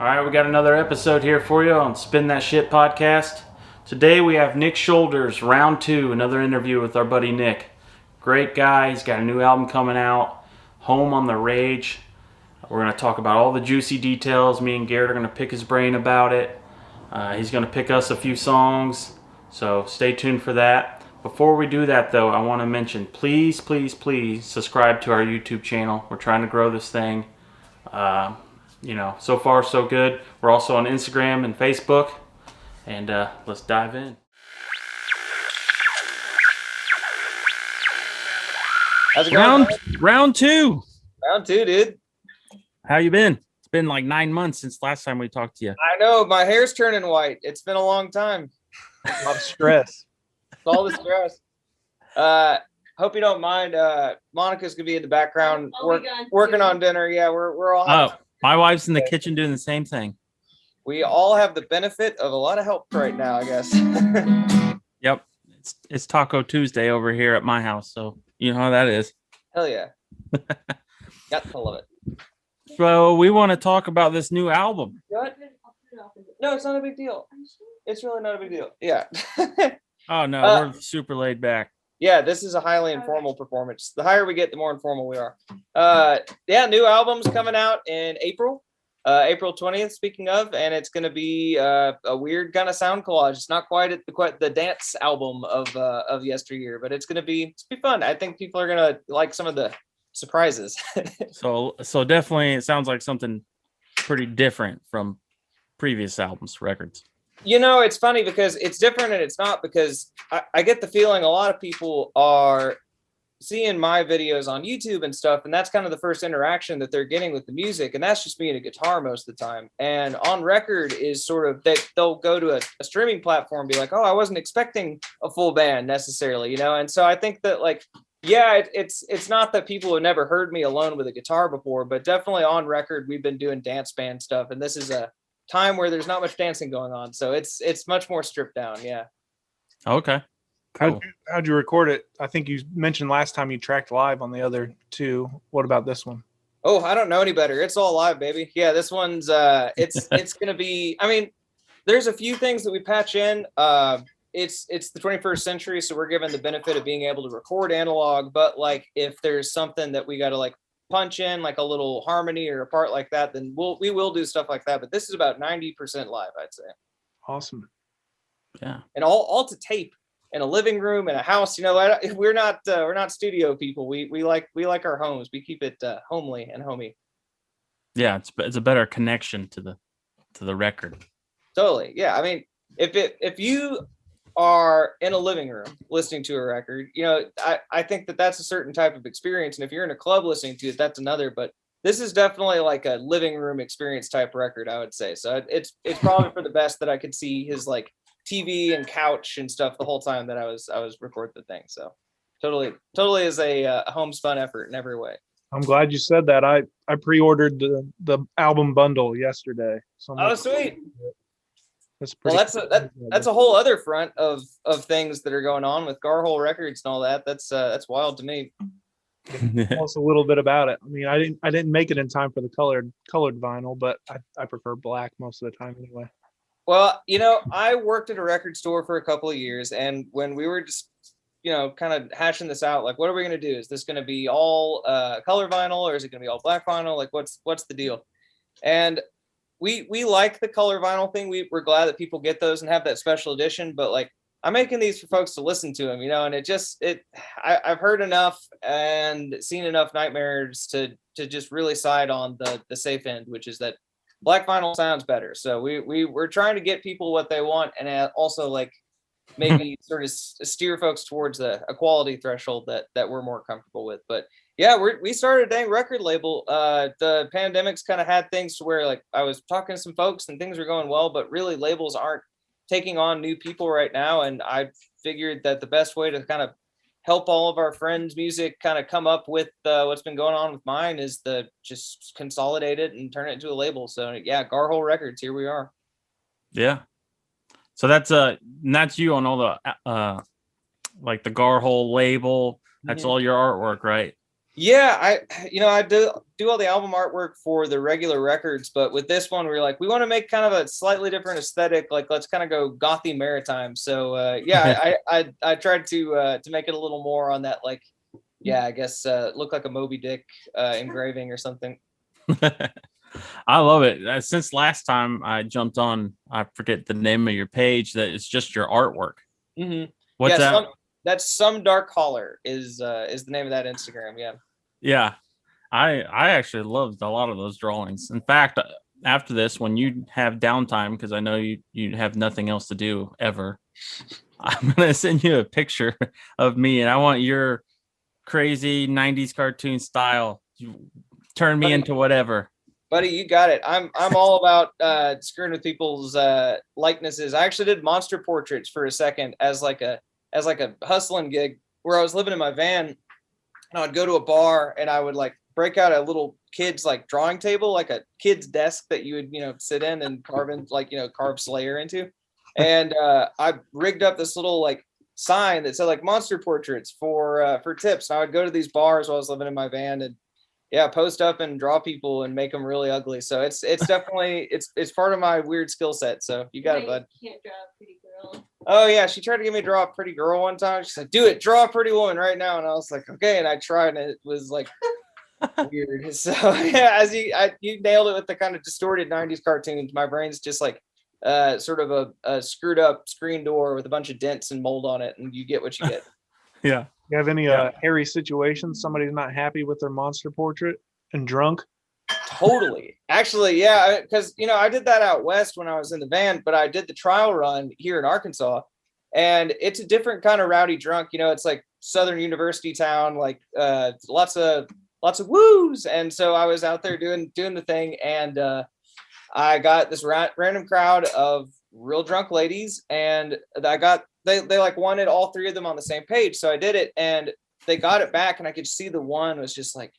All right, we got another episode here for you on Spin That Shit podcast. Today we have Nick Shoulders, round 2, another interview with our buddy Nick. Great guy, he's got a new album coming out, Home on the Rage. We're going to talk about all the juicy details. Me and Garrett are going to pick his brain about it. He's going to pick us a few songs, so stay tuned for that. Before we do that, though, I want to mention, please subscribe to our YouTube channel. We're trying to grow this thing. So far so good. We're also on Instagram and Facebook. And let's dive in. How's it going? Round 2. Round 2, dude. How you been? It's been like 9 months since last time we talked to you. I know, my hair's turning white. It's been a long time. A lot of stress. It's all the stress. Hope you don't mind. Monica's gonna be in the background working on dinner. Yeah, we're all. Oh, my wife's in the kitchen doing the same thing. We all have the benefit of a lot of help right now, I guess. Yep, it's Taco Tuesday over here at my house, so you know how that is. Hell yeah. Got to love it. So we want to talk about this new album. What? No, it's not a big deal. It's really not a big deal. Yeah. Oh no, we're super laid back. Yeah, this is a highly informal performance. The higher we get, the more informal we are. New album's coming out in April. April 20th, speaking of, and it's going to be a weird kind of sound collage. It's not quite the dance album of yesteryear, but it's going to be fun. I think people are going to like some of the surprises. So definitely it sounds like something pretty different from previous records. You know, it's funny because it's different and it's not, because I get the feeling a lot of people are seeing my videos on YouTube and stuff, and that's kind of the first interaction that they're getting with the music, and that's just me and a guitar most of the time. And on record is sort of that they'll go to a streaming platform and be like, oh, I wasn't expecting a full band necessarily, you know. And so I think that, like, yeah, it's not that people have never heard me alone with a guitar before, but definitely on record we've been doing dance band stuff, and this is a time where there's not much dancing going on, so it's much more stripped down. Yeah. Okay. Cool. How'd you record it? I think you mentioned last time you tracked live on the other two. What about this one? Oh, I don't know any better. It's all live, baby. Yeah, this one's it's gonna be. I mean, there's a few things that we patch in. It's the 21st century, so we're given the benefit of being able to record analog. But like, if there's something that we got to like punch in, like a little harmony or a part like that, then we will do stuff like that. But this is about 90% live, I'd say. Awesome. Yeah. And all to tape in a living room in a house. You know, we're not studio people. We like our homes. We keep it homely and homey. Yeah, it's a better connection to the record. Totally. Yeah. I mean, if you are in a living room listening to a record, you know, I think that's a certain type of experience. And if you're in a club listening to it, that's another. But this is definitely like a living room experience type record, I would say. So it's probably for the best that I could see his like TV and couch and stuff the whole time that I was recording the thing. So totally is a homespun effort in every way. I'm glad you said that. I pre-ordered the album bundle yesterday. So sweet. That's pretty. Well, that's a whole other front of things that are going on with Garhole Records and all that. That's wild to me. Tell us a little bit about it. I mean, I didn't make it in time for the colored vinyl, but I prefer black most of the time anyway. Well, you know, I worked at a record store for a couple of years, and when we were just, you know, kind of hashing this out, like, what are we going to do? Is this going to be all color vinyl, or is it going to be all black vinyl? Like, what's the deal? And we like the color vinyl thing. We're glad that people get those and have that special edition, but like, I'm making these for folks to listen to them, you know, and I've heard enough and seen enough nightmares to just really side on the safe end, which is that black vinyl sounds better. So we're trying to get people what they want, and also like maybe sort of steer folks towards a quality threshold that we're more comfortable with. But yeah, we started a dang record label. The pandemic's kind of had things to where like I was talking to some folks and things were going well, but really labels aren't taking on new people right now. And I figured that the best way to kind of help all of our friends' music kind of come up with what's been going on with mine is to just consolidate it and turn it into a label. So yeah, Garhole Records, here we are. Yeah. So that's you on all the like the Garhole label. That's all your artwork, right? Yeah, I do all the album artwork for the regular records, but with this one, we were like, we want to make kind of a slightly different aesthetic. Like, let's kind of go gothy maritime. So, yeah, I tried to make it a little more on that, like, yeah, I guess look like a Moby Dick engraving or something. I love it. Since last time I jumped on, I forget the name of your page. That it's just your artwork. Mm-hmm. What's Yeah, that? that's Some Dark Holler is the name of that Instagram. Yeah. Yeah, I actually loved a lot of those drawings. In fact, after this, when you have downtime, because I know you have nothing else to do ever, I'm gonna send you a picture of me, and I want your crazy '90s cartoon style. You turn me into whatever. Buddy, you got it. I'm all about screwing with people's likenesses. I actually did monster portraits for a second as like a hustling gig where I was living in my van and I would go to a bar and I would like break out a little kid's like drawing table, like a kid's desk that you would, sit in and carve in carve Slayer into. And I rigged up this little like sign that said like monster portraits for tips. And I would go to these bars while I was living in my van and yeah, post up and draw people and make them really ugly. So it's definitely it's part of my weird skill set. So you got it, bud. Can't draw a pretty girl. Oh yeah, she tried to get me to draw a pretty girl one time. She's like, "Do it, draw a pretty woman right now." And I was like, "Okay." And I tried, and it was like weird. So yeah, as you nailed it with the kind of distorted '90s cartoons. My brain's just like sort of a screwed up screen door with a bunch of dents and mold on it, and you get what you get. Yeah. You have any hairy situations? Somebody's not happy with their monster portrait and drunk? Totally. Actually, yeah, because I did that out west when I was in the van, but I did the trial run here in Arkansas, and it's a different kind of rowdy drunk. It's like Southern University town, like lots of woos, and so I was out there doing the thing, and I got this random crowd of real drunk ladies, and they like wanted all three of them on the same page, so I did it, and they got it back, and I could see the one was just like,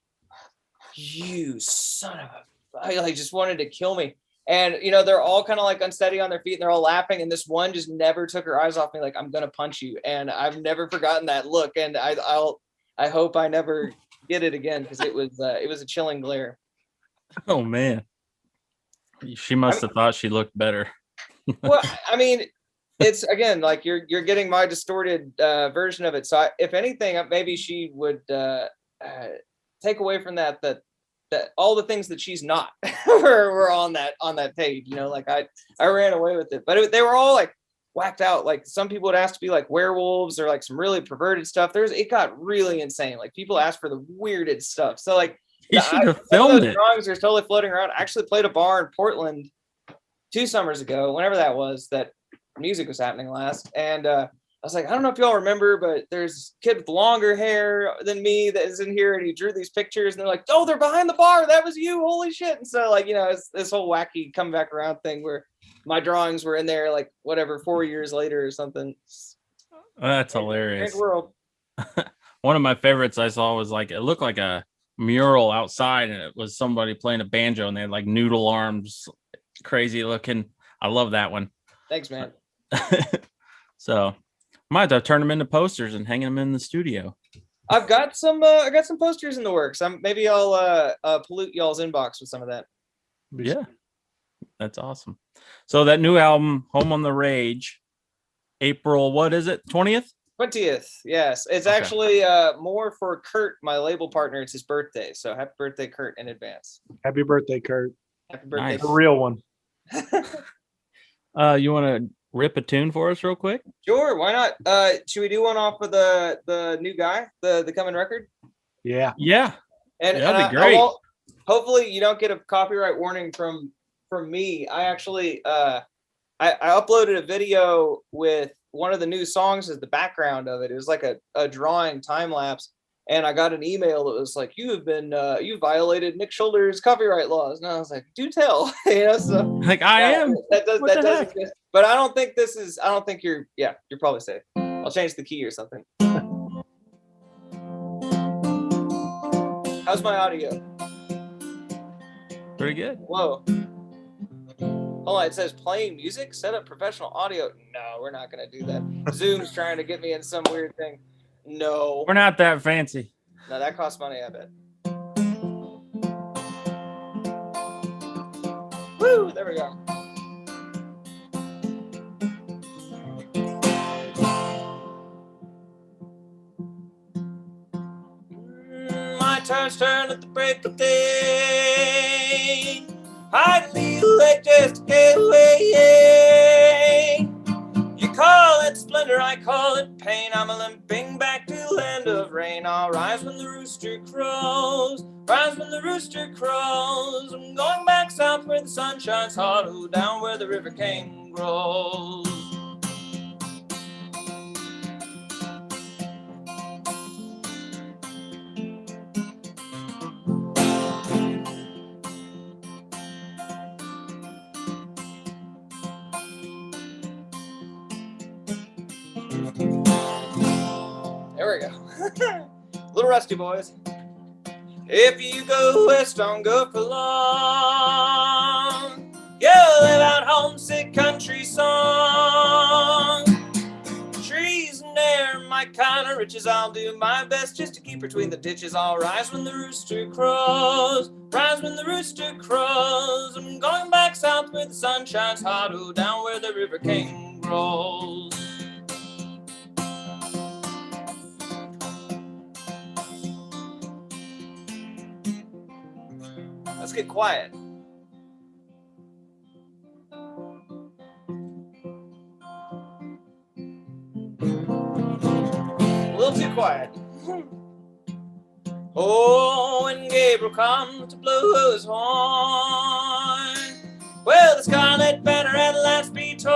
you son of a, I like just wanted to kill me. And they're all kind of like unsteady on their feet and they're all laughing, and this one just never took her eyes off me, like, I'm gonna punch you. And I've never forgotten that look, and I hope I never get it again, because it was a chilling glare. Oh man, she must have thought she looked better. Well, I mean, it's again like you're getting my distorted version of it. So if anything, maybe she would take away from that all the things that she's not were on that page. Like I ran away with it, but they were all like whacked out. Like some people would ask to be like werewolves or like some really perverted stuff. It got really insane. Like people asked for the weirdest stuff. So like you should have filmed it. Drawings are totally floating around. I actually played a bar in Portland 2 summers ago, whenever that was, that music was happening last. And I was like, I don't know if y'all remember, but there's a kid with longer hair than me that is in here, and he drew these pictures, and they're like, oh, they're behind the bar. That was you. Holy shit. And so like, it's this whole wacky come back around thing where my drawings were in there like whatever 4 years later or something. That's hilarious. Great world. One of my favorites I saw was like, it looked like a mural outside, and it was somebody playing a banjo, and they had like noodle arms, crazy looking. I love that one. Thanks, man. So might have to turn them into posters and hang them in the studio. I've got some posters in the works. Maybe I'll pollute y'all's inbox with some of that. Yeah, that's awesome. So that new album, Home on the Rage, April, what is it, 20th? 20th, yes. It's okay. Actually more for Kurt, my label partner. It's his birthday, so happy birthday, Kurt, in advance. Happy birthday, Kurt. Happy birthday. Nice. The real one. You want to rip a tune for us real quick? Sure, why not? Should we do one off of the new guy, the coming record? Yeah. And that'd be great. Hopefully you don't get a copyright warning from me. I actually I uploaded a video with one of the new songs as the background of it. It was like a drawing time lapse, and I got an email that was like, you violated Nick Shoulder's copyright laws. And I was like, do tell. So like I am. That does exist. But I don't think you're probably safe. I'll change the key or something. How's my audio? Pretty good. Whoa. Hold on, it says playing music, set up professional audio. No, we're not gonna do that. Zoom's trying to get me in some weird thing. No. We're not that fancy. No, that costs money, I bet. Woo! There we go. My time's turn at the break of day. I'd leave late just to get away. You call it splendor, I call it pain. I'm a limping back to the land of rain. I'll rise when the rooster crows. Rise when the rooster crows. I'm going back south where the sun shines hot. Oh, down where the river cane grows. There we go. A little rusty, boys. If you go west, don't go for long. You'll live out homesick country song. Trees and air, my kind of riches. I'll do my best just to keep between the ditches. I'll rise when the rooster crows. Rise when the rooster crows. I'm going back south where the sun shines hot. Oh, down where the river cane grows. Let's get quiet. A little too quiet. Oh, when Gabriel comes to blow his horn, will the scarlet banner at last be torn?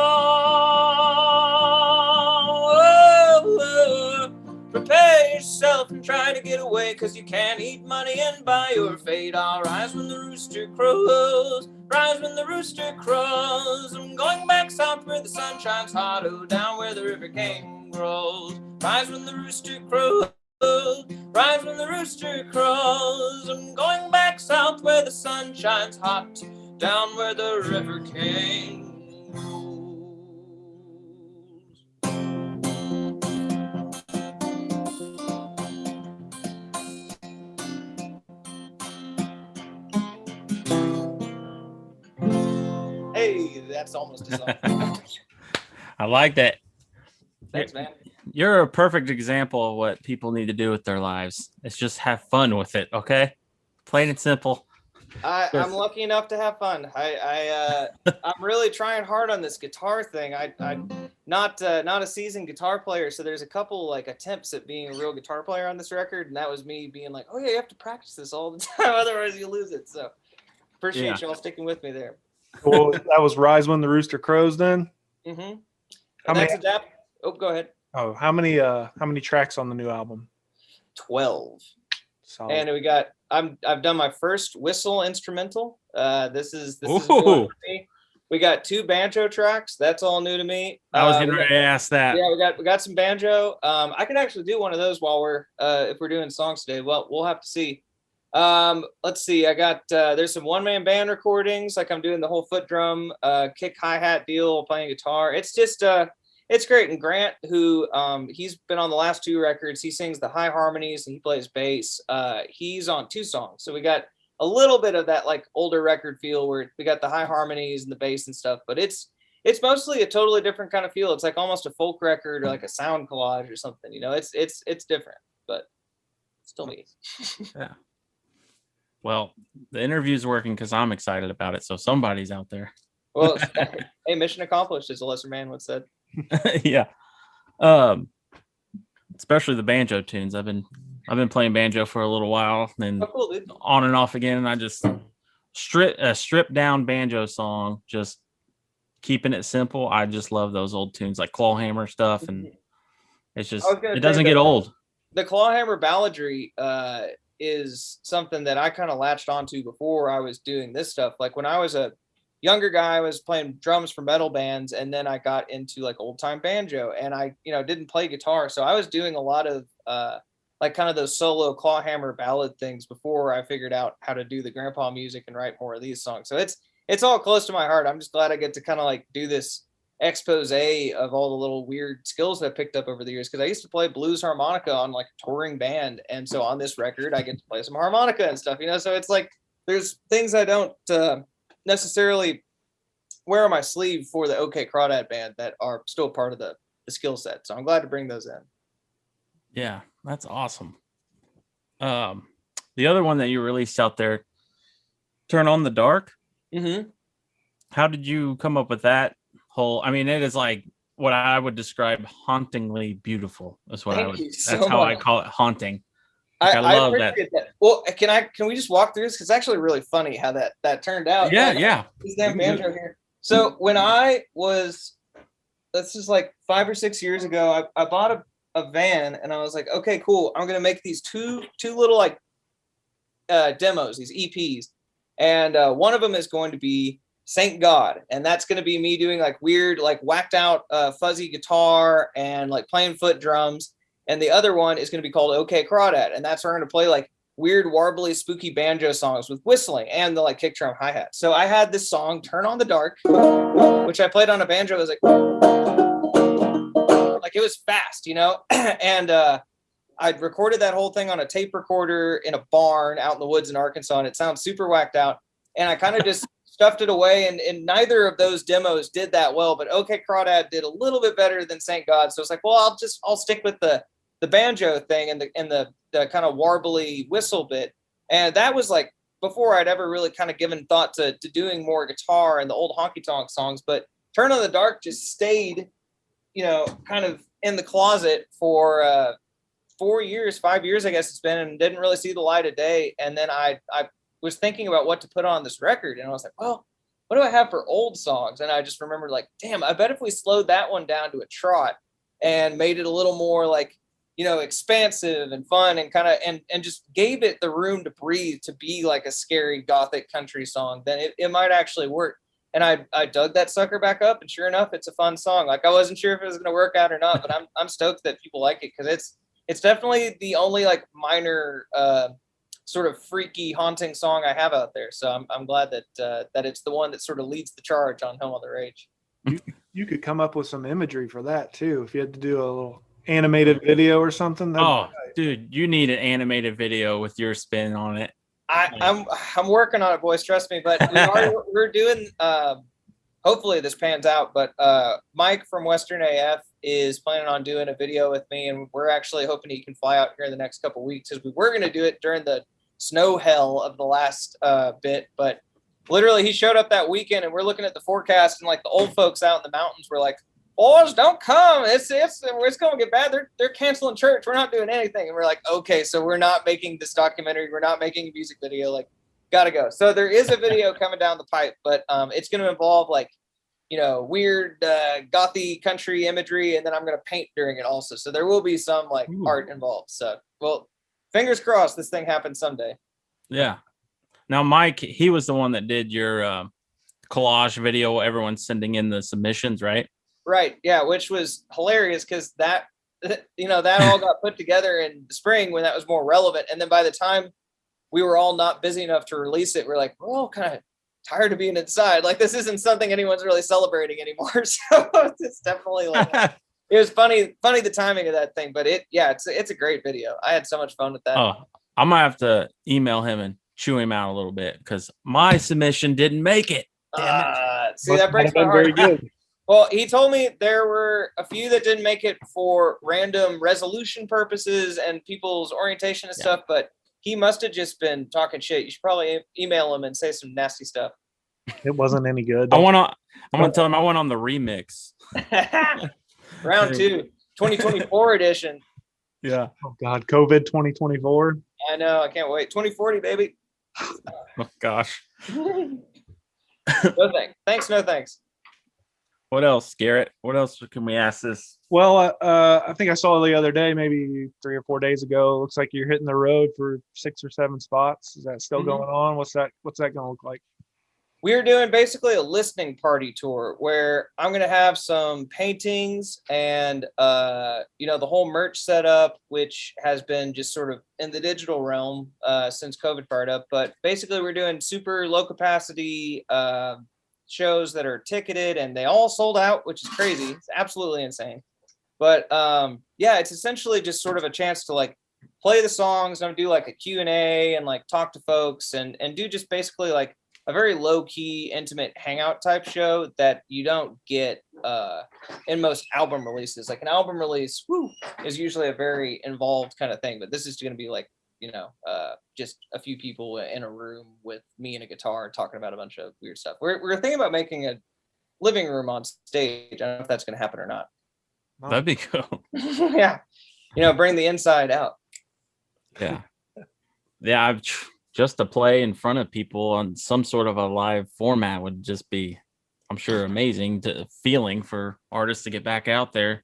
Oh, prepare yourself and try to get away, 'cause you can't eat money and buy your fate. I'll rise when the rooster crows. Rise when the rooster crows. I'm going back south where the sun shines hot. Oh, down where the river cane grows. Rise when the rooster crows. Rise when the rooster crows. I'm going back south where the sun shines hot. Down where the river cane grows. Hey, that's almost a song. I like that. Thanks, man. You're a perfect example of what people need to do with their lives. It's just have fun with it, okay? Plain and simple. I'm lucky enough to have fun. I'm really trying hard on this guitar thing. I'm not a seasoned guitar player, so there's a couple like attempts at being a real guitar player on this record, and that was me being like, oh yeah, you have to practice this all the time, otherwise you lose it. So appreciate y'all sticking with me there. Well, that was Rise When the Rooster Crows then? Mm-hmm. How many? Oh, go ahead. Oh, how many tracks on the new album? 12. Solid. And I've done my first whistle instrumental. This is new for me. We got 2 banjo tracks. That's all new to me. I was getting ready to ask that. Yeah, we got some banjo. I can actually do one of those while if we're doing songs today. Well, we'll have to see. Let's see. I got there's some one-man band recordings. Like I'm doing the whole foot drum, kick hi-hat deal, playing guitar. It's just it's great. And Grant, who he's been on the last 2 records, he sings the high harmonies and he plays bass. He's on 2 songs, so we got a little bit of that like older record feel where we got the high harmonies and the bass and stuff. But it's mostly a totally different kind of feel. It's like almost a folk record or like a sound collage or something. You know, it's different, but still me. Yeah. Well, the interview's working because I'm excited about it. So somebody's out there. Well, hey, mission accomplished, as a lesser man once said. Yeah. Especially the banjo tunes. I've been playing banjo for a little while, and cool, dude. On and off again. And I just stripped down banjo song, just keeping it simple. I just love those old tunes like Clawhammer stuff, and it's just it doesn't get old. The Clawhammer balladry is something that I kind of latched onto before I was doing this stuff. Like when I was a younger guy, I was playing drums for metal bands, and then I got into like old time banjo, and I didn't play guitar, so I was doing a lot of like kind of those solo Clawhammer ballad things before I figured out how to do the grandpa music and write more of these songs. So it's all close to my heart. I'm just glad I get to kind of like do this expose of all the little weird skills that I picked up over the years. Cause I used to play blues harmonica on like a touring band. And so on this record, I get to play some harmonica and stuff, so it's like, there's things I don't necessarily wear on my sleeve for the OK Crawdad band that are still part of the skill set. So I'm glad to bring those in. Yeah, that's awesome. The other one that you released out there, Turn on the Dark. Mm-hmm. How did you come up with that whole? I mean, it is like what I would describe hauntingly beautiful. That's what that's how I call it, haunting. Like, I love that. Well, can we just walk through this? Because it's actually really funny how that turned out. Yeah. This damn banjo here. So when I was, this is like 5 or 6 years ago, I bought a van and I was like, okay, cool. I'm gonna make these two little like demos, these EPs, and one of them is going to be Saint God, and that's going to be me doing like weird, like whacked out fuzzy guitar and like playing foot drums, and the other one is going to be called OK Crawdad, and that's where I'm going to play like weird warbly spooky banjo songs with whistling and the like kick drum hi-hat. So I had this song Turn on the Dark, which I played on a banjo. It was like it was fast, and I'd recorded that whole thing on a tape recorder in a barn out in the woods in Arkansas, and it sounds super whacked out. And I kind of just stuffed it away, and neither of those demos did that well, but OK Crawdad did a little bit better than Saint God. So it's like, well, I'll stick with the banjo thing and the kind of warbly whistle bit. And that was like before I'd ever really kind of given thought to doing more guitar and the old honky tonk songs. But Turn on the Dark just stayed, kind of in the closet for 4 years, 5 years, I guess it's been, and didn't really see the light of day. And then I was thinking about what to put on this record, and I was like, well, what do I have for old songs? And I just remembered, like, damn, I bet if we slowed that one down to a trot and made it a little more like, expansive and fun and kind of and just gave it the room to breathe, to be like a scary gothic country song, then it might actually work. And I dug that sucker back up, and sure enough, it's a fun song. Like, I wasn't sure if it was going to work out or not, but I'm stoked that people like it, because it's definitely the only like minor sort of freaky haunting song I have out there. So I'm glad that it's the one that sort of leads the charge on Home on the Rage. You could come up with some imagery for that too, if you had to do a little animated video or something. Oh, dude, you need an animated video with your spin on it. I'm working on it, boys. Trust me. But we're doing. Hopefully this pans out. But Mike from Western AF is planning on doing a video with me, and we're actually hoping he can fly out here in the next couple of weeks, because we were going to do it during the snow hell of the last bit. But literally, he showed up that weekend, and we're looking at the forecast, and like the old folks out in the mountains were like, boys, don't come. It's going to get bad. They're canceling church. We're not doing anything. And we're like, okay, so we're not making this documentary. We're not making a music video. Like, gotta go. So there is a video coming down the pipe, but it's going to involve like, weird gothy country imagery, and then I'm going to paint during it also. So there will be some like art involved. So, well, fingers crossed this thing happens someday. Yeah. Now, Mike, he was the one that did your collage video. Everyone's sending in the submissions, right? Right. Yeah. Which was hilarious, because that all got put together in the spring when that was more relevant. And then by the time we were all not busy enough to release it, we're like, we're all kind of tired of being inside. Like, this isn't something anyone's really celebrating anymore. So it's definitely like, it was funny the timing of that thing. But it's a great video. I had so much fun with that. Oh, I might have to email him and chew him out a little bit, because my submission didn't make it. Damn it. See, that breaks my heart. Very good. Well, he told me there were a few that didn't make it for random resolution purposes and people's orientation and stuff, but he must have just been talking shit. You should probably email him and say some nasty stuff. It wasn't any good. I'm gonna tell him I went on the remix. Round 2, 2024 edition. Yeah. Oh God, COVID 2024. I know. I can't wait. 2040, baby. Oh gosh. No thanks. Thanks. No thanks. What else, Garrett? What else can we ask this? Well, I think I saw the other day, maybe 3 or 4 days ago. Looks like you're hitting the road for 6 or 7 spots. Is that still going on? What's that going to look like? We're doing basically a listening party tour where I'm going to have some paintings and, the whole merch setup, which has been just sort of in the digital realm since COVID fired up. But basically, we're doing super low capacity shows that are ticketed, and they all sold out, which is crazy. It's absolutely insane. But yeah, it's essentially just sort of a chance to like play the songs and do like a Q&A and like talk to folks and do just basically like a very low key, intimate hangout type show that you don't get in most album releases. Like an album release, is usually a very involved kind of thing, but this is going to be like, you know, just a few people in a room with me and a guitar talking about a bunch of weird stuff. We're thinking about making a living room on stage. I don't know if that's going to happen or not. That'd be cool. Yeah, you know, bring the inside out. Yeah. Yeah, just to play in front of people on some sort of a live format would just be, I'm sure, amazing feeling for artists to get back out there.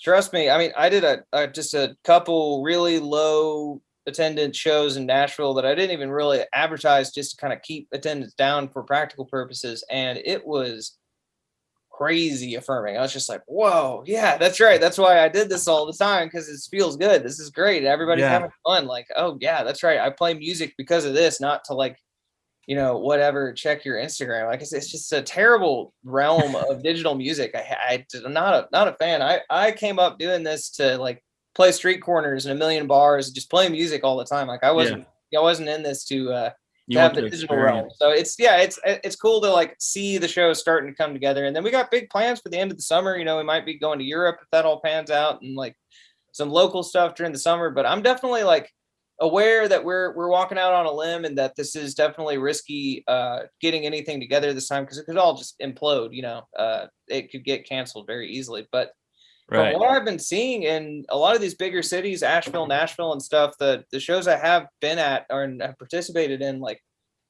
Trust me. I mean, I did just a couple really low attendance shows in Nashville that I didn't even really advertise, just to kind of keep attendance down for practical purposes. And it was crazy affirming. I was just like, whoa, yeah, that's right. That's why I did this all the time, because it feels good. This is great. Everybody's having fun. Like, oh yeah, that's right. I play music because of this, not to like, you know, whatever, check your Instagram. Like it's just a terrible realm of digital music. I'm not a fan. I came up doing this to like play street corners in a million bars, just play music all the time. Like I wasn't in this to have the digital realm. So it's cool to like see the show starting to come together. And then we got big plans for the end of the summer. You know, we might be going to Europe if that all pans out, and like some local stuff during the summer. But I'm definitely like aware that we're walking out on a limb, and that this is definitely risky getting anything together this time, because it could all just implode. You know, it could get canceled very easily. But from what I've been seeing in a lot of these bigger cities, Asheville, Nashville and stuff, the shows I have been at or have participated in, like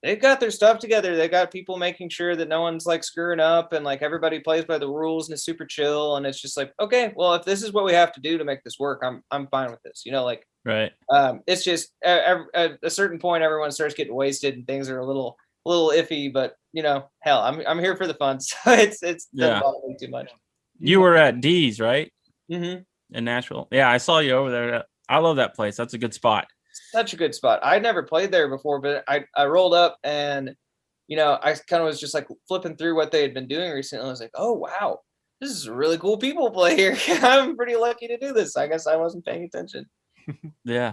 they've got their stuff together. They got people making sure that no one's like screwing up, and like everybody plays by the rules and is super chill. And it's just like, okay, well, if this is what we have to do to make this work, I'm fine with this. You know, like it's just at a certain point, everyone starts getting wasted and things are a little iffy. But you know, hell, I'm here for the fun, so it's doesn't bother me too much. You were at D's, right? Mm-hmm. In Nashville. Yeah, I saw you over there. I love that place. That's a good spot. Such a good spot. I'd never played there before, but I rolled up and, you know, I kind of was just like flipping through what they had been doing recently. I was like, oh, wow, this is really cool people play here. I'm pretty lucky to do this. I guess I wasn't paying attention. Yeah.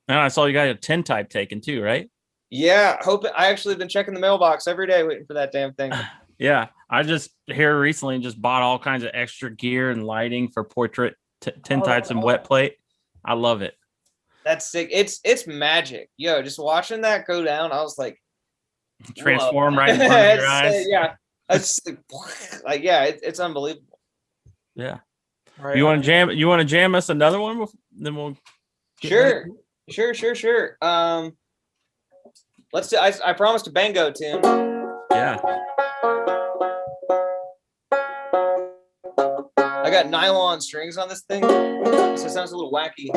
And I saw you got a tintype taken too, right? Yeah. I actually been checking the mailbox every day waiting for that damn thing. Yeah. I just here recently just bought all kinds of extra gear and lighting for portrait tintypes and wet plate. I love it. That's sick. It's magic. Yo, just watching that go down, I was like, transform right in front of your eyes. Yeah. It's like yeah, it's unbelievable. Yeah. Right. You want to jam us another one? Then we'll Sure. Let's do I promised a bango tune. Yeah. I got nylon strings on this thing, so it sounds a little wacky.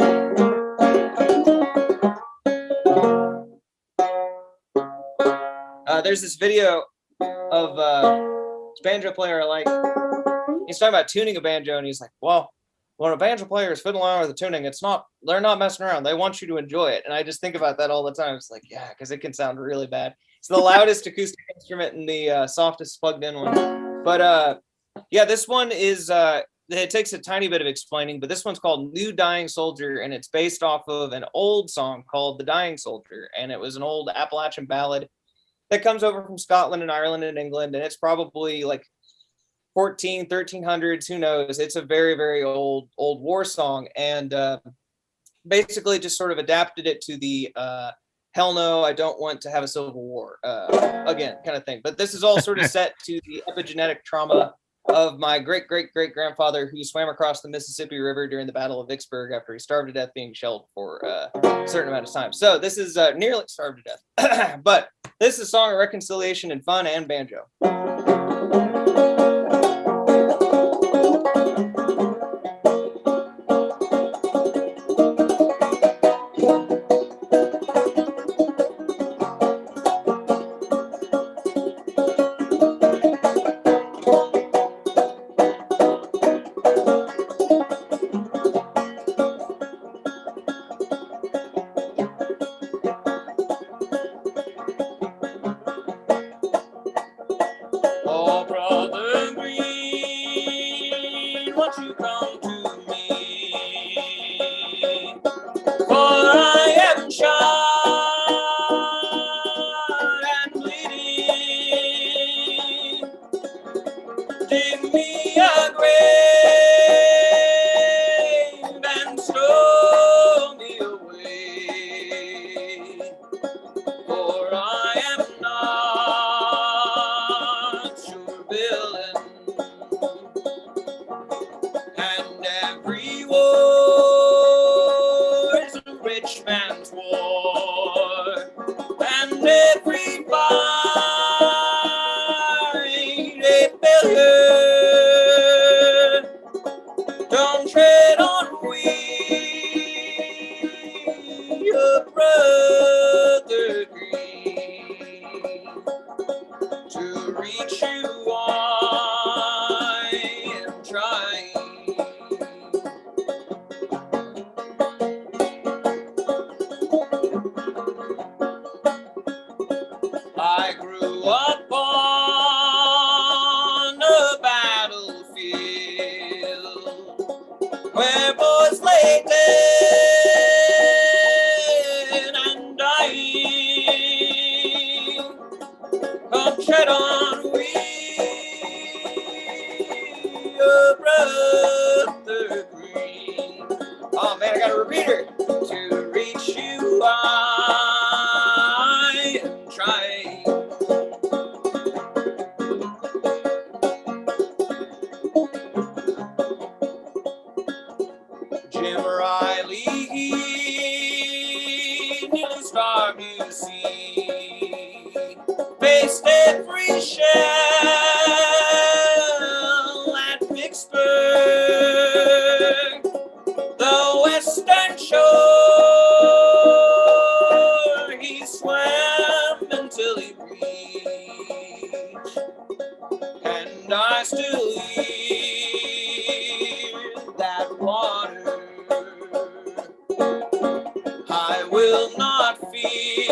There's this video of this banjo player I like. He's talking about tuning a banjo, and he's like, well, when a banjo player is fiddling around with the tuning, they're not messing around. They want you to enjoy it. And I just think about that all the time. It's like, yeah, because it can sound really bad. It's the loudest acoustic instrument and the softest plugged in one. But yeah, this one is, it takes a tiny bit of explaining, but this one's called New Dying Soldier, and it's based off of an old song called The Dying Soldier. And it was an old Appalachian ballad that comes over from Scotland and Ireland and England. And it's probably like 1300s, who knows? It's a very, very old war song, and basically just sort of adapted it to the hell no, I don't want to have a civil war again kind of thing. But this is all sort of set to the epigenetic trauma of my great grandfather, who swam across the Mississippi River during the Battle of Vicksburg after he starved to death being shelled for a certain amount of time. So this is nearly starved to death. But this is a song of reconciliation and fun and banjo. won't you come to me? For I am shot and bleeding. Dig me a grave and stow me away. For I am not your villain, and every war is a rich man's war, and every fight a failure. Don't tread on we, your brother green. To reach you I am trying. I grew up on a battlefield where boys lay dead and dying. Come tread on we, your brother green. Oh man, I got a repeater. To reach you I am trying. Jim Riley, nearly starved you see, faced every shell at Vicksburg, the western shore he swam until he reached, and I still hear that water. I will not fear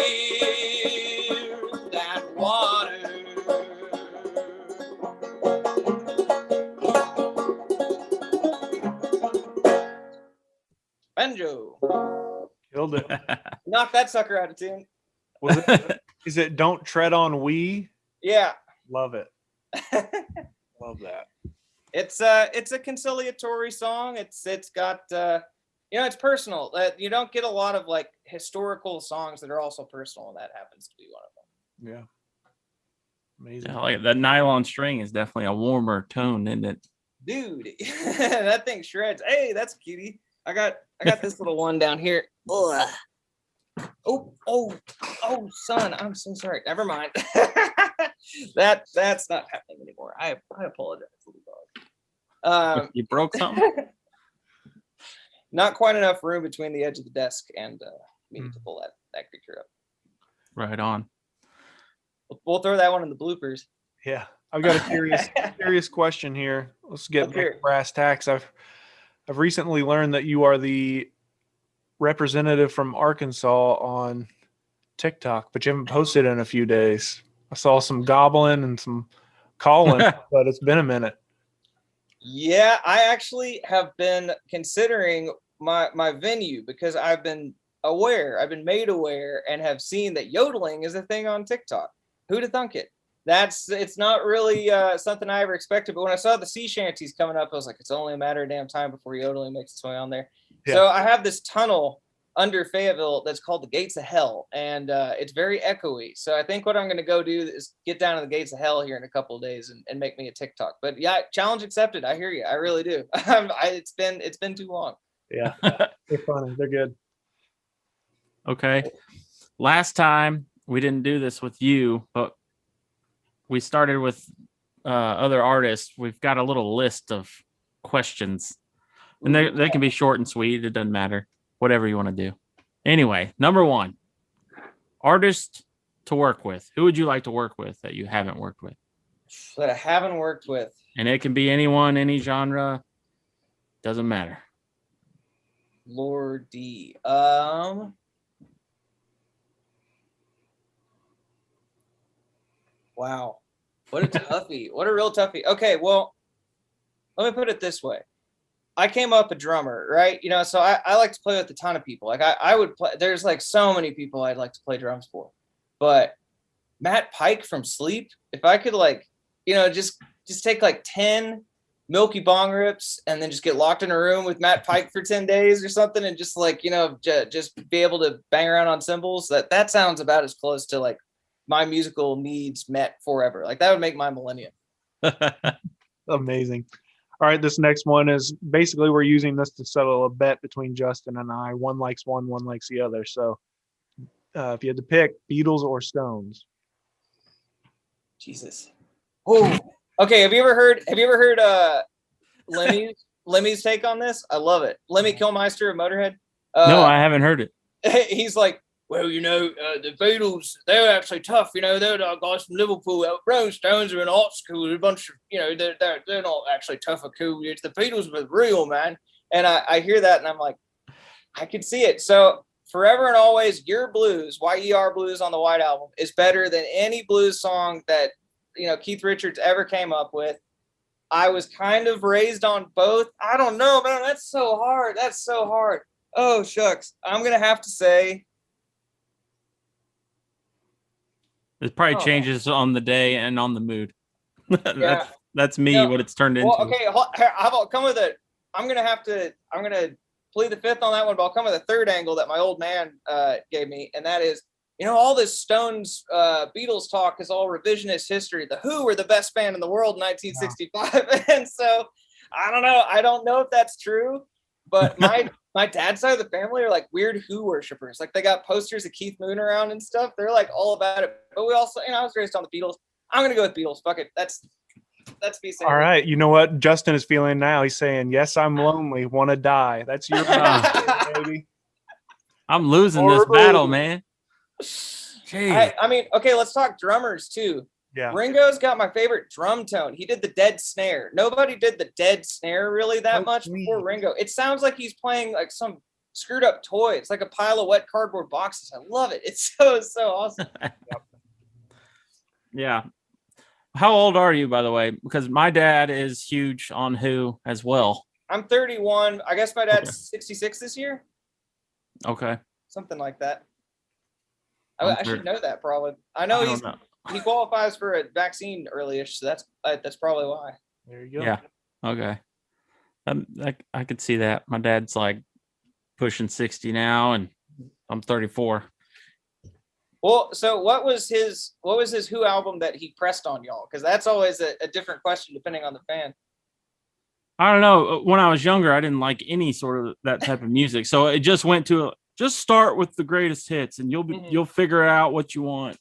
that water. Banjo. Killed it. Knock that sucker out of tune. Was it? Is it "Don't Tread on We"? Yeah. Love it. Love that. It's a conciliatory song. It's got it's personal. You don't get a lot of like historical songs that are also personal, and that happens to be one of them. Yeah. Amazing. Yeah, like that nylon string is definitely a warmer tone, isn't it? Dude, that thing shreds. Hey, that's a cutie. I got this little one down here. Ugh. Oh, son, I'm so sorry. Never mind. That's not happening anymore. I apologize, little dog. You broke something? Not quite enough room between the edge of the desk and me to pull that creature up. Right on. We'll throw that one in the bloopers. Yeah. I've got a serious question here. Let's get back to brass tacks. I've recently learned that you are the representative from Arkansas on TikTok, but you haven't posted in a few days. I saw some gobbling and some calling, but it's been a minute. Yeah, I actually have been considering my venue because I've been made aware and have seen that yodeling is a thing on TikTok. Who'd have thunk it? It's not really something I ever expected, but when I saw the sea shanties coming up, I was like, it's only a matter of damn time before yodeling makes its way on there. Yeah. So I have this tunnel under Fayetteville that's called the Gates of Hell, and it's very echoey. So I think what I'm going to go do is get down to the Gates of Hell here in a couple of days and make me a TikTok. But yeah, challenge accepted. I hear you. I really do. It's been too long. Yeah, they're funny. They're good. Okay. Last time we didn't do this with you, but we started with other artists. We've got a little list of questions, and they can be short and sweet. It doesn't matter. Whatever you want to do. Anyway, number one, artist to work with. Who would you like to work with that you haven't worked with? That I haven't worked with. And it can be anyone, any genre. Doesn't matter. Lordy. Wow. What a toughie. What a real toughie. Okay, well, let me put it this way. I came up a drummer, right? You know, so I like to play with a ton of people. Like I would play, there's like so many people I'd like to play drums for. But Matt Pike from Sleep, if I could like, you know, just take like 10 Milky Bong rips and then just get locked in a room with Matt Pike for 10 days or something and just like, you know, just be able to bang around on cymbals, that sounds about as close to like my musical needs met forever. Like that would make my millennium. Amazing. All right, this next one is basically we're using this to settle a bet between Justin and I. One likes one likes the other. So if you had to pick Beatles or Stones. Jesus. Oh, okay. Have you ever heard Lemmy's take on this? I love it. Lemmy Kilmister of Motorhead. No, I haven't heard it. He's like, well, you know, the Beatles, they're actually tough. You know, they're guys from Liverpool. Rolling Stones are in art school. A bunch of, you know, they're not actually tough or cool. It's the Beatles with real, man. And I hear that and I'm like, I can see it. So Forever and Always, Your Blues, YER Blues on the White Album is better than any blues song that, you know, Keith Richards ever came up with. I was kind of raised on both. I don't know, man. That's so hard. Oh, shucks. I'm going to have to say, It probably changes on the day and on the mood. Yeah. That's me, what it's turned into. Okay, how about come with it? I'm gonna plead the fifth on that one, but I'll come with a third angle that my old man gave me, and that is, you know, all this Stones Beatles talk is all revisionist history. The Who were the best band in the world in 1965, and so I don't know if that's true, but my dad's side of the family are like weird Who worshippers. Like they got posters of Keith Moon around and stuff. They're like all about it. But we also, you know, I was raised on the Beatles. I'm gonna go with Beatles. Fuck it. That's me saying. All right. You know what Justin is feeling now? He's saying, yes, I'm lonely, want to die. That's your baby. I'm losing this battle, man. Jeez. I mean, okay, let's talk drummers too. Yeah. Ringo's got my favorite drum tone. He did the dead snare. Nobody did the dead snare really that much before Ringo. It sounds like he's playing like some screwed up toy. It's like a pile of wet cardboard boxes. I love it. It's so awesome. Yeah. How old are you, by the way? Because my dad is huge on Who as well. I'm 31. I guess my dad's 66 this year. Okay. Something like that. I should know that probably. I know he qualifies for a vaccine early-ish, so that's probably why. There you go. Yeah. Okay. I could see that. My dad's like pushing 60 now, and I'm 34. Well, so what was his Who album that he pressed on y'all? Because that's always a different question depending on the fan. I don't know. When I was younger, I didn't like any sort of that type of music, so it just went to just start with the greatest hits, and you'll figure out what you want.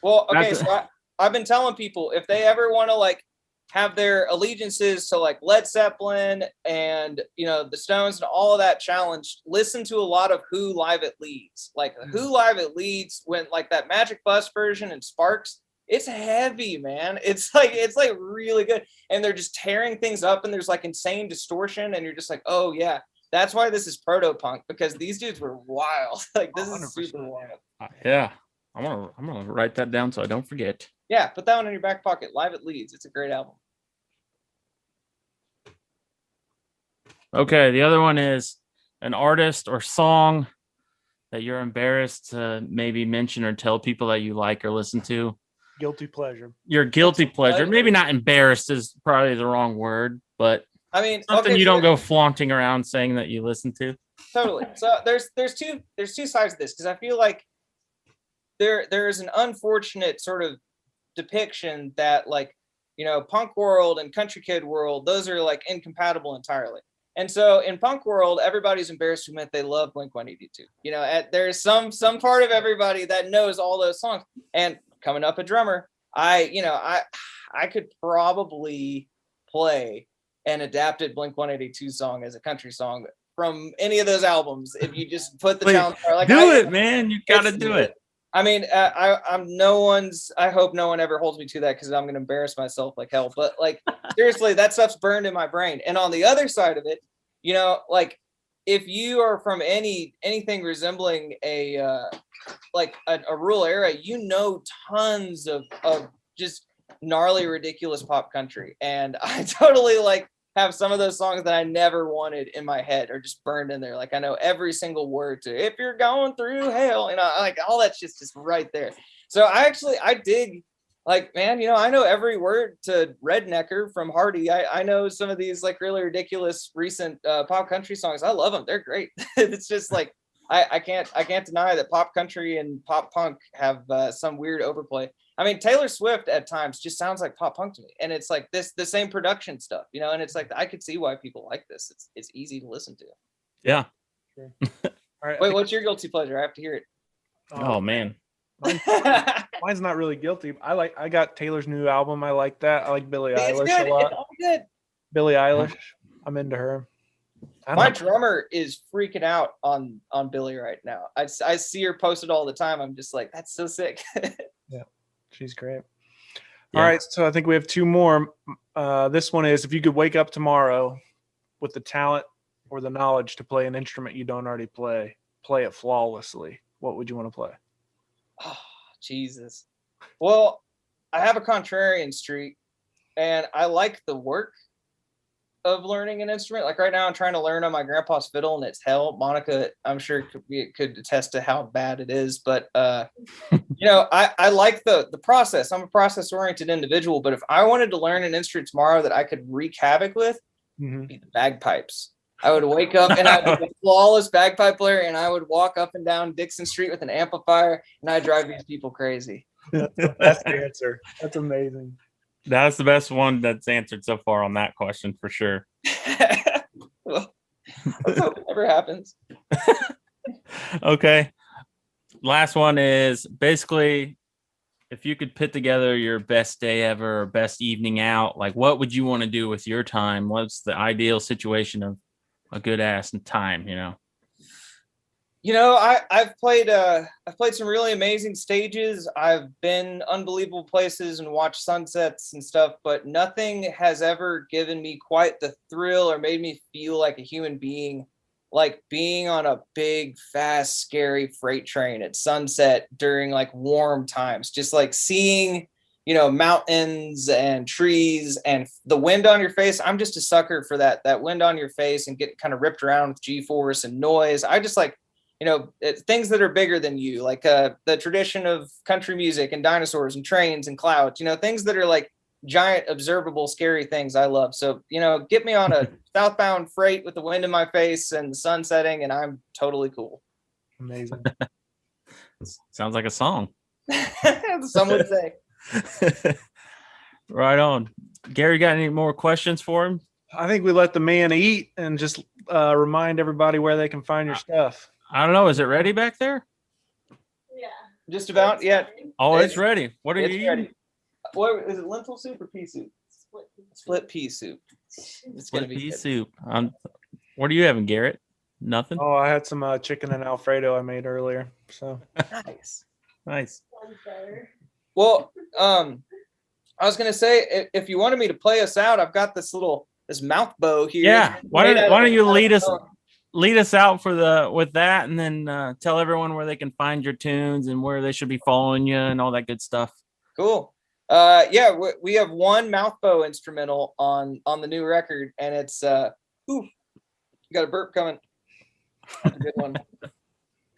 Well, okay, so I've been telling people if they ever want to like have their allegiances to like Led Zeppelin and, you know, the Stones and all of that challenged, listen to a lot of Who Live at Leeds. Like Who Live at Leeds, when like that Magic Bus version and Sparks, it's heavy, man. It's like really good. And they're just tearing things up and there's like insane distortion. And you're just like, oh yeah, that's why this is proto-punk, because these dudes were wild. Like this is super wild. Yeah. I'm gonna write that down so I don't forget. Yeah, put that one in your back pocket. Live at Leeds. It's a great album. Okay, the other one is an artist or song that you're embarrassed to maybe mention or tell people that you like or listen to. Guilty pleasure. Your guilty pleasure. Maybe not embarrassed is probably the wrong word, but I mean something you don't go flaunting around saying that you listen to. Totally. So there's two sides of this, because I feel like there's an unfortunate sort of depiction that, like, you know, punk world and country kid world, those are like incompatible entirely. And so in punk world, everybody's embarrassed to admit they love Blink-182. You know, there's some part of everybody that knows all those songs. And coming up a drummer, I could probably play an adapted Blink-182 song as a country song from any of those albums if you just put the challenge. Like, do it, man. You gotta do it. I mean, I hope no one ever holds me to that, because I'm going to embarrass myself like hell. But like, seriously, that stuff's burned in my brain. And on the other side of it, you know, like if you are from anything resembling a rural era, you know, tons of just gnarly, ridiculous pop country. And I totally like, have some of those songs that I never wanted in my head are just burned in there. Like I know every single word to "If You're Going Through Hell," like all that shit's just right there. So I dig, like, man, I know every word to Rednecker from Hardy. I know some of these like really ridiculous recent pop country songs. I love them. They're great. It's just like I can't deny that pop country and pop punk have some weird overplay. I mean, Taylor Swift at times just sounds like pop punk to me, and it's like the same production stuff, and it's like I could see why people like this. It's easy to listen to. Yeah. Sure. All right. Wait, what's your guilty pleasure? I have to hear it. Oh man. Mine's not really guilty. I got Taylor's new album. I like that. I like Billie Eilish a lot. It's all good. Billie Eilish. I'm into her. My drummer is freaking out on Billie right now. I see her posted all the time. I'm just like, that's so sick. Yeah, she's great. Yeah. All right, so I think we have two more. This one is, if you could wake up tomorrow with the talent or the knowledge to play an instrument you don't already play it flawlessly, what would you want to play? Oh, Jesus. Well, I have a contrarian streak, and I like the work of learning an instrument. Like right now I'm trying to learn on my grandpa's fiddle, and it's hell. Monica, I'm sure could attest to how bad it is, but I like the process. I'm a process oriented individual, but if I wanted to learn an instrument tomorrow that I could wreak havoc with, it'd be the bagpipes. I would wake up and I'd be a flawless bagpipe player, and I would walk up and down Dixon Street with an amplifier, and I'd drive these people crazy. That's the best answer. That's amazing. That's the best one that's answered so far on that question for sure. Well, let's hope it never happens. Okay. Last one is basically, if you could put together your best day ever or best evening out, like what would you want to do with your time? What's the ideal situation of a good ass time, I've played some really amazing stages. I've been unbelievable places and watched sunsets and stuff, but nothing has ever given me quite the thrill or made me feel like a human being, like being on a big, fast, scary freight train at sunset during like warm times, just like seeing, mountains and trees and the wind on your face. I'm just a sucker for that wind on your face and get kind of ripped around with G-force and noise. I just like, things that are bigger than you, like the tradition of country music and dinosaurs and trains and clouds, things that are like giant, observable, scary things I love. So, get me on a southbound freight with the wind in my face and the sun setting, and I'm totally cool. Amazing. Sounds like a song. Some would say. Right on. Gary, got any more questions for him? I think we let the man eat and just remind everybody where they can find your stuff. I don't know. Is it ready back there? Yeah. Just about, yeah. Oh, it's ready. What are you eating? Ready. What is it? Lentil soup or pea soup? Split pea soup. It's gonna be pea good. soup. What are you having, Garrett? Nothing. Oh, I had some chicken and Alfredo I made earlier. So Nice. Sounds better. Well, I was gonna say, if you wanted me to play us out, I've got this mouth bow here. Yeah. Why don't you lead us out with that, and then tell everyone where they can find your tunes and where they should be following you and all that good stuff. Cool. We have one mouth bow instrumental on the new record, and it's you got a burp coming. That's a good one.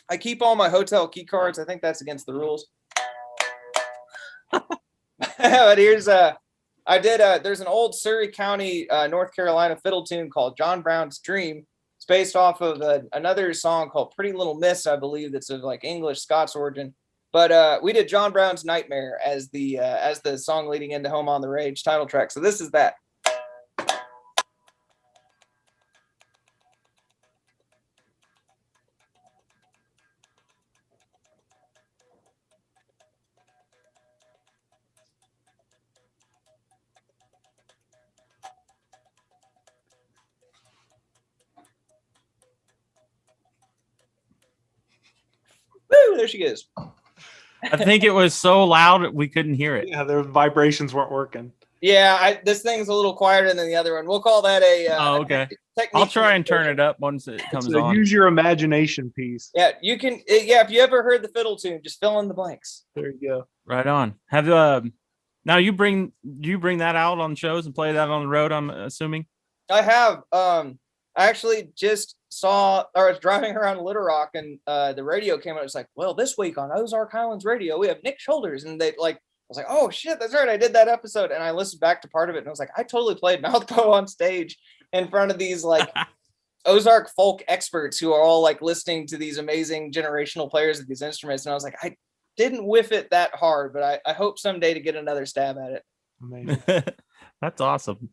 I keep all my hotel key cards. I think that's against the rules. But here's there's an old Surrey County, North Carolina fiddle tune called John Brown's Dream. It's based off of another song called Pretty Little Miss, I believe, that's of like English Scots origin. But we did John Brown's Nightmare as the song leading into Home on the Rage title track. So this is that. Woo, there she goes. I think it was so loud we couldn't hear it. yeah, the vibrations weren't working. Yeah, this thing's a little quieter than the other one. We'll call that a okay. I'll try and turn it up once it comes on. Use your imagination piece. Yeah, you can. Yeah, if you ever heard the fiddle tune, just fill in the blanks. There you go. Right on. Have now you bring that out on shows and play that on the road, I'm assuming? I have. I actually just saw, or I was driving around Little Rock, and the radio came out. It's like, well, this week on Ozark Highlands Radio, we have Nick Shoulders, and they like, I was like, oh shit, that's right, I did that episode, and I listened back to part of it, and I was like, I totally played Mouthbow on stage in front of these like Ozark folk experts who are all like listening to these amazing generational players of these instruments, and I was like, I didn't whiff it that hard, but I hope someday to get another stab at it. Amazing. That's awesome.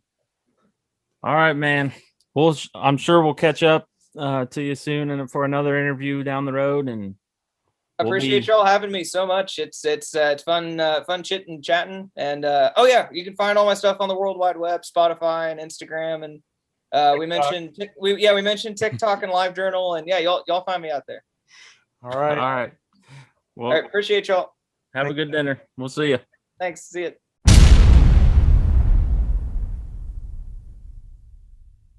All right, man. Well, I'm sure we'll catch up to you soon and for another interview down the road. And I appreciate y'all having me so much. It's fun chitting, chatting, and oh yeah, you can find all my stuff on the World Wide Web, Spotify and Instagram, and we mentioned TikTok and LiveJournal, and yeah, y'all find me out there. All right. All right. Well, All right, appreciate y'all. have a good dinner. We'll see you. Thanks. See you.